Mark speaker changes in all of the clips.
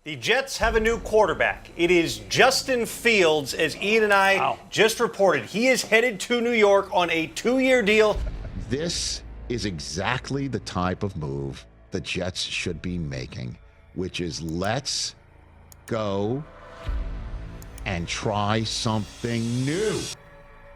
Speaker 1: The Jets have a new quarterback. It is Justin Fields, as Ian and I just reported. He is headed to New York on a 2-year deal.
Speaker 2: This is exactly the type of move the Jets should be making, which is let's go and try something new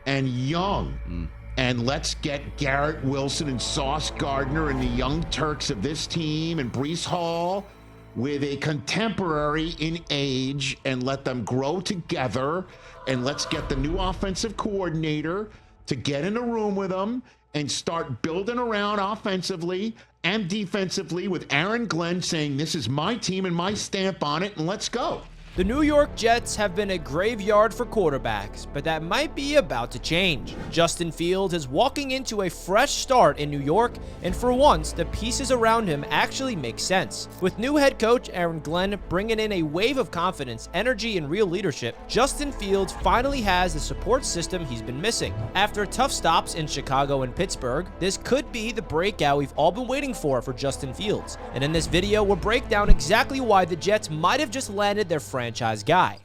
Speaker 2: and young. And let's get Garrett Wilson and Sauce Gardner and the young Turks of this team and Breece Hall with a contemporary in age and let them grow together. And let's get the new offensive coordinator to get in a room with them and start building around offensively and defensively with Aaron Glenn saying, this is my team and my stamp on it, and let's go.
Speaker 3: The New York Jets have been a graveyard for quarterbacks, but that might be about to change. Justin Fields is walking into a fresh start in New York, and for once, the pieces around him actually make sense. With new head coach Aaron Glenn bringing in a wave of confidence, energy, and real leadership, Justin Fields finally has the support system he's been missing. After tough stops in Chicago and Pittsburgh, this could be the breakout we've all been waiting for Justin Fields. And in this video, we'll break down exactly why the Jets might have just landed their franchise guy.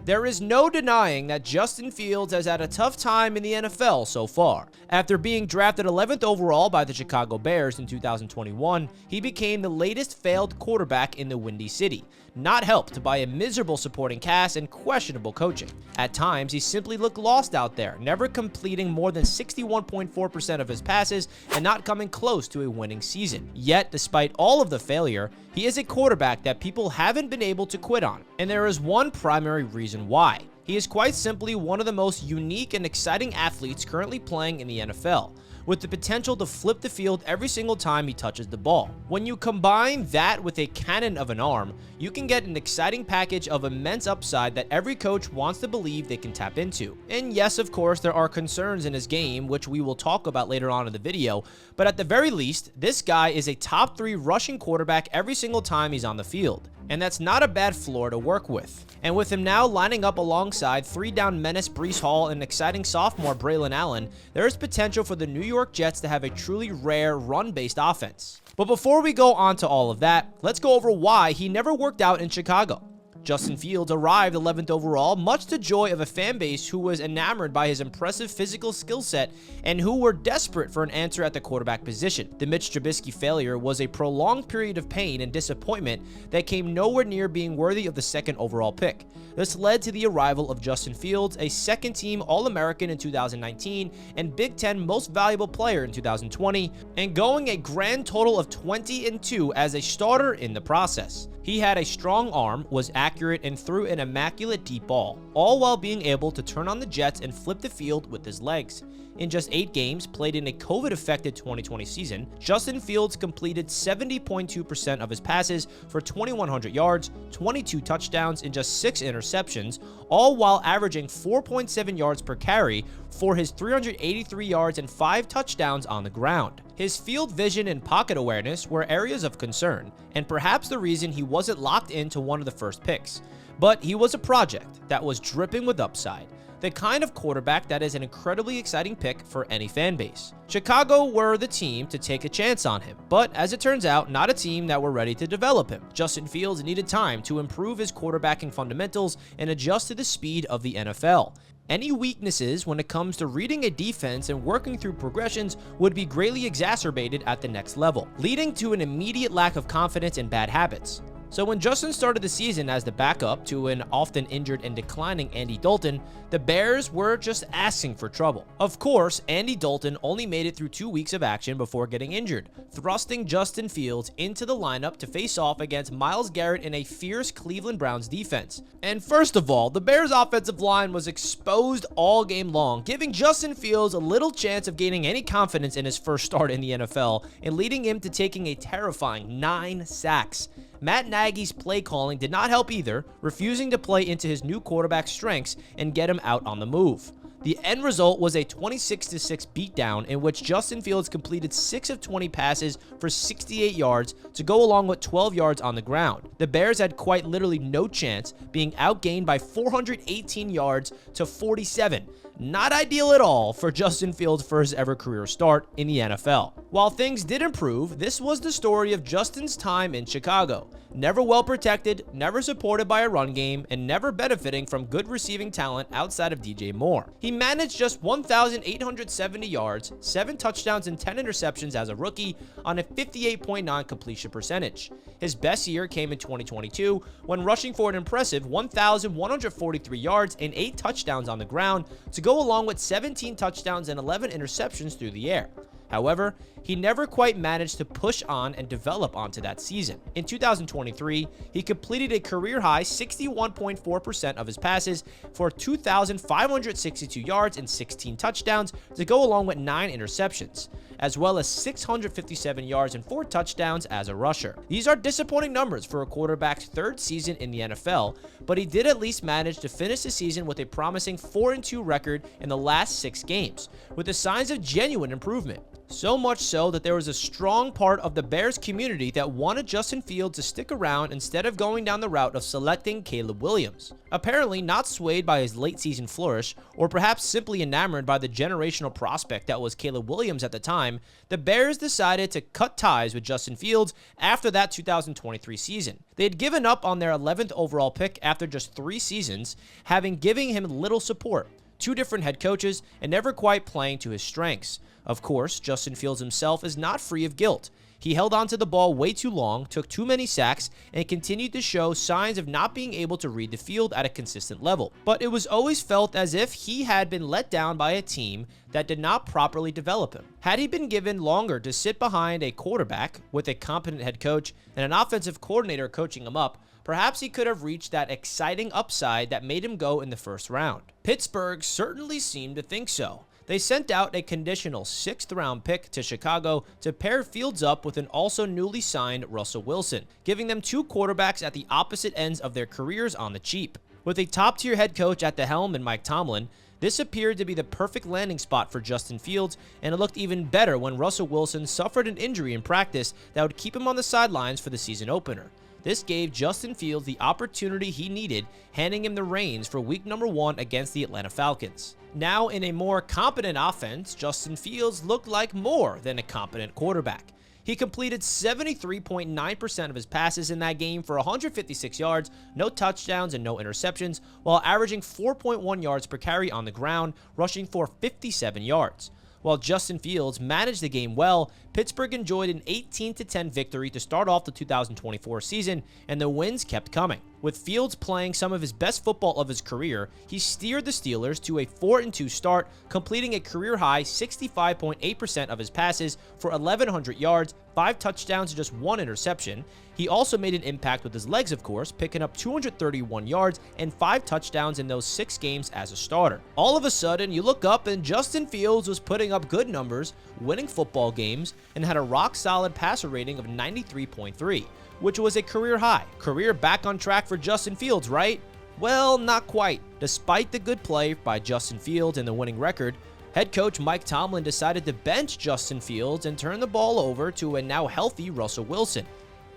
Speaker 3: There is no denying that Justin Fields has had a tough time in the NFL so far. After being drafted 11th overall by the Chicago Bears in 2021, he became the latest failed quarterback in the Windy City, not helped by a miserable supporting cast and questionable coaching. At times, he simply looked lost out there, never completing more than 61.4% of his passes and not coming close to a winning season. Yet, despite all of the failure, he is a quarterback that people haven't been able to quit on, and there is one primary reason why. He is quite simply one of the most unique and exciting athletes currently playing in the NFL, with the potential to flip the field every single time he touches the ball. When you combine that with a cannon of an arm, you can get an exciting package of immense upside that every coach wants to believe they can tap into. And yes, of course, there are concerns in his game, which we will talk about later on in the video, but at the very least, this guy is a top 3 rushing quarterback every single time he's on the field. And that's not a bad floor to work with. And with him now lining up alongside 3-down menace Breece Hall and exciting sophomore Braylon Allen, there is potential for the New York Jets to have a truly rare run-based offense. But before we go on to all of that, let's go over why he never worked out in Chicago. Justin Fields arrived 11th overall, much to joy of a fan base who was enamored by his impressive physical skill set and who were desperate for an answer at the quarterback position. The Mitch Trubisky failure was a prolonged period of pain and disappointment that came nowhere near being worthy of the 2nd overall pick. This led to the arrival of Justin Fields, a second-team All-American in 2019 and Big Ten Most Valuable Player in 2020, and going a grand total of 20-2 as a starter in the process. He had a strong arm, was accurate, and threw an immaculate deep ball, all while being able to turn on the Jets and flip the field with his legs. In just 8 games played in a COVID-affected 2020 season, Justin Fields completed 70.2% of his passes for 2,100 yards, 22 touchdowns, and just 6 interceptions, all while averaging 4.7 yards per carry for his 383 yards and 5 touchdowns on the ground. His field vision and pocket awareness were areas of concern, and perhaps the reason he wasn't locked into one of the first picks. But he was a project that was dripping with upside, the kind of quarterback that is an incredibly exciting pick for any fan base. Chicago were the team to take a chance on him, but as it turns out, not a team that were ready to develop him. Justin Fields needed time to improve his quarterbacking fundamentals and adjust to the speed of the NFL. Any weaknesses when it comes to reading a defense and working through progressions would be greatly exacerbated at the next level, leading to an immediate lack of confidence and bad habits. So when Justin started the season as the backup to an often injured and declining Andy Dalton, the Bears were just asking for trouble. Of course, Andy Dalton only made it through 2 weeks of action before getting injured, thrusting Justin Fields into the lineup to face off against Myles Garrett in a fierce Cleveland Browns defense. And first of all, the Bears' offensive line was exposed all game long, giving Justin Fields a little chance of gaining any confidence in his first start in the NFL and leading him to taking a terrifying 9 sacks. Matt Nagy's play calling did not help either, refusing to play into his new quarterback's strengths and get him out on the move. The end result was a 26-6 beatdown in which Justin Fields completed 6 of 20 passes for 68 yards to go along with 12 yards on the ground. The Bears had quite literally no chance, being outgained by 418 yards to 47. Not ideal at all for Justin Fields' first ever career start in the NFL. While things did improve, this was the story of Justin's time in Chicago. Never well protected, never supported by a run game, and never benefiting from good receiving talent outside of DJ Moore. He managed just 1,870 yards, 7 touchdowns, and 10 interceptions as a rookie on a 58.9 completion percentage. His best year came in 2022 when rushing for an impressive 1,143 yards and 8 touchdowns on the ground to go along with 17 touchdowns and 11 interceptions through the air. However, he never quite managed to push on and develop onto that season. In 2023, he completed a career-high 61.4% of his passes for 2,562 yards and 16 touchdowns to go along with 9 interceptions, as well as 657 yards and 4 touchdowns as a rusher. These are disappointing numbers for a quarterback's third season in the NFL, but he did at least manage to finish the season with a promising 4-2 record in the last 6 games, with the signs of genuine improvement. So much so that there was a strong part of the Bears community that wanted Justin Fields to stick around instead of going down the route of selecting Caleb Williams. Apparently not swayed by his late season flourish, or perhaps simply enamored by the generational prospect that was Caleb Williams at the time, the Bears decided to cut ties with Justin Fields after that 2023 season. They had given up on their 11th overall pick after just 3 seasons, having given him little support, 2 different head coaches, and never quite playing to his strengths. Of course, Justin Fields himself is not free of guilt. He held onto the ball way too long, took too many sacks, and continued to show signs of not being able to read the field at a consistent level. But it was always felt as if he had been let down by a team that did not properly develop him. Had he been given longer to sit behind a quarterback with a competent head coach and an offensive coordinator coaching him up, perhaps he could have reached that exciting upside that made him go in the first round. Pittsburgh certainly seemed to think so. They sent out a conditional 6th-round pick to Chicago to pair Fields up with an also newly signed Russell Wilson, giving them 2 quarterbacks at the opposite ends of their careers on the cheap. With a top-tier head coach at the helm in Mike Tomlin, this appeared to be the perfect landing spot for Justin Fields, and it looked even better when Russell Wilson suffered an injury in practice that would keep him on the sidelines for the season opener. This gave Justin Fields the opportunity he needed, handing him the reins for week number 1 against the Atlanta Falcons. Now, in a more competent offense, Justin Fields looked like more than a competent quarterback. He completed 73.9% of his passes in that game for 156 yards, no touchdowns, and no interceptions, while averaging 4.1 yards per carry on the ground, rushing for 57 yards. While Justin Fields managed the game well, Pittsburgh enjoyed an 18-10 victory to start off the 2024 season, and the wins kept coming. With Fields playing some of his best football of his career, he steered the Steelers to a 4-2 start, completing a career-high 65.8% of his passes for 1,100 yards, 5 touchdowns, and just 1 interception. He also made an impact with his legs, of course, picking up 231 yards and 5 touchdowns in those 6 games as a starter. All of a sudden, you look up and Justin Fields was putting up good numbers, winning football games, and had a rock-solid passer rating of 93.3, which was a career high. Career back on track for Justin Fields, right? Well, not quite. Despite the good play by Justin Fields and the winning record, head coach Mike Tomlin decided to bench Justin Fields and turn the ball over to a now healthy Russell Wilson.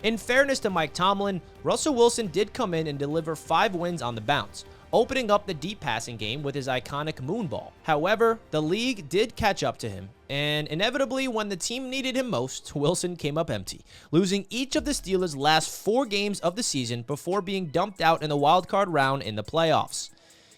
Speaker 3: In fairness to Mike Tomlin, Russell Wilson did come in and deliver 5 wins on the bounce, opening up the deep passing game with his iconic moonball. However, the league did catch up to him, and inevitably, when the team needed him most, Wilson came up empty, losing each of the Steelers' last 4 games of the season before being dumped out in the wildcard round in the playoffs.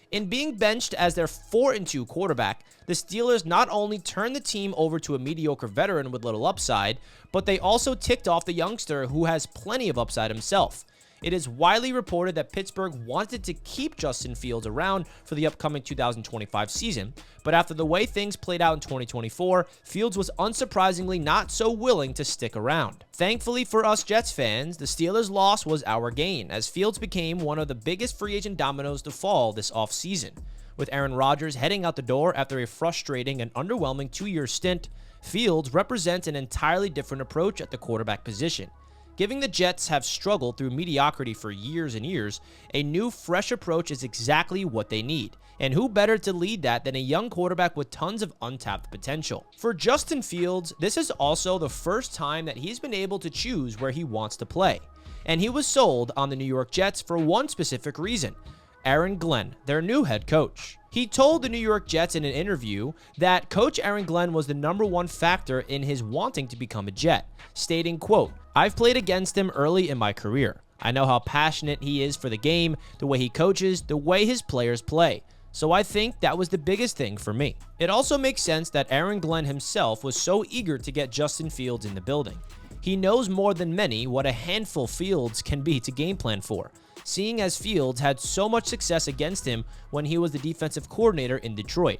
Speaker 3: In being benched as their 4-2 quarterback, the Steelers not only turned the team over to a mediocre veteran with little upside, but they also ticked off the youngster who has plenty of upside himself. It is widely reported that Pittsburgh wanted to keep Justin Fields around for the upcoming 2025 season, but after the way things played out in 2024, Fields was unsurprisingly not so willing to stick around. Thankfully for us Jets fans, the Steelers' loss was our gain, as Fields became one of the biggest free agent dominoes to fall this offseason. With Aaron Rodgers heading out the door after a frustrating and underwhelming 2-year stint, Fields represents an entirely different approach at the quarterback position. Giving the Jets have struggled through mediocrity for years and years, a new, fresh approach is exactly what they need. And who better to lead that than a young quarterback with tons of untapped potential? For Justin Fields, this is also the first time that he's been able to choose where he wants to play. And he was sold on the New York Jets for one specific reason: Aaron Glenn, their new head coach. He told the New York Jets in an interview that Coach Aaron Glenn was the #1 factor in his wanting to become a Jet, stating, quote, "I've played against him early in my career. I know how passionate he is for the game, the way he coaches, the way his players play. So I think that was the biggest thing for me." It also makes sense that Aaron Glenn himself was so eager to get Justin Fields in the building. He knows more than many what a handful Fields can be to game plan for, seeing as Fields had so much success against him when he was the defensive coordinator in Detroit.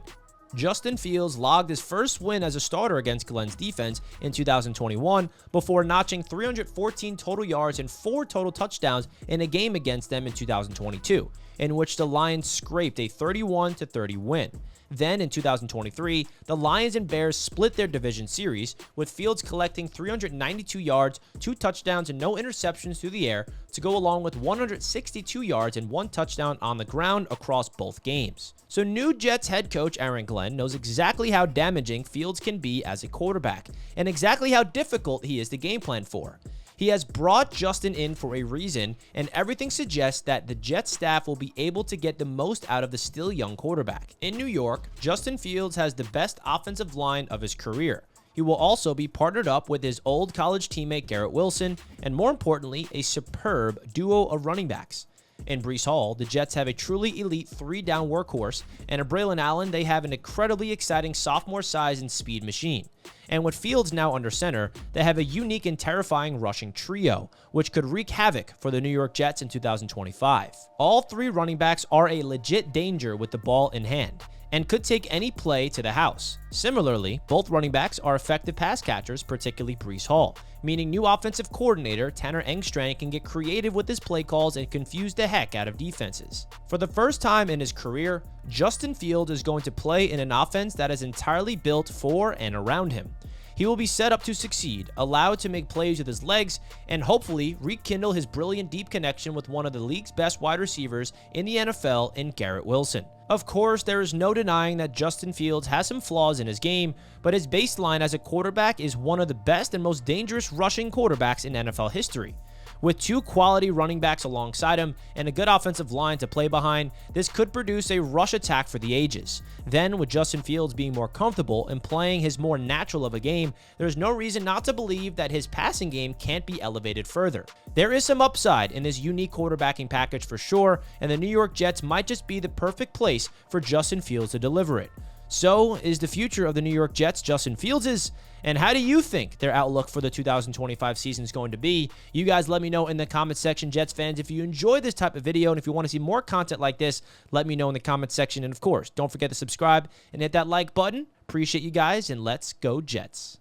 Speaker 3: Justin Fields logged his first win as a starter against Glenn's defense in 2021 before notching 314 total yards and 4 total touchdowns in a game against them in 2022, in which the Lions scraped a 31-30 win. Then in 2023, the Lions and Bears split their division series, with Fields collecting 392 yards, 2 touchdowns, and no interceptions through the air to go along with 162 yards and 1 touchdown on the ground across both games. So new Jets head coach Aaron Glenn knows exactly how damaging Fields can be as a quarterback, and exactly how difficult he is to game plan for. He has brought Justin in for a reason, and everything suggests that the Jets staff will be able to get the most out of the still young quarterback. In New York, Justin Fields has the best offensive line of his career. He will also be partnered up with his old college teammate Garrett Wilson, and more importantly, a superb duo of running backs. In Breece Hall, the Jets have a truly elite 3-down workhorse, and in Braylon Allen, they have an incredibly exciting sophomore size and speed machine. And with Fields now under center, they have a unique and terrifying rushing trio, which could wreak havoc for the New York Jets in 2025. All 3 running backs are a legit danger with the ball in hand, and could take any play to the house. Similarly, both running backs are effective pass catchers, particularly Breece Hall, meaning new offensive coordinator Tanner Engstrand can get creative with his play calls and confuse the heck out of defenses. For the first time in his career, Justin Fields is going to play in an offense that is entirely built for and around him. He will be set up to succeed, allowed to make plays with his legs, and hopefully rekindle his brilliant deep connection with one of the league's best wide receivers in the NFL in Garrett Wilson. Of course, there is no denying that Justin Fields has some flaws in his game, but his baseline as a quarterback is one of the best and most dangerous rushing quarterbacks in NFL history. With 2 quality running backs alongside him and a good offensive line to play behind, this could produce a rush attack for the ages. Then, with Justin Fields being more comfortable and playing his more natural of a game, there's no reason not to believe that his passing game can't be elevated further. There is some upside in this unique quarterbacking package for sure, and the New York Jets might just be the perfect place for Justin Fields to deliver it. So, is the future of the New York Jets Justin Fields'? And how do you think their outlook for the 2025 season is going to be? You guys let me know in the comment section, Jets fans. If you enjoy this type of video and if you want to see more content like this, let me know in the comment section. And of course, don't forget to subscribe and hit that like button. Appreciate you guys, and let's go Jets.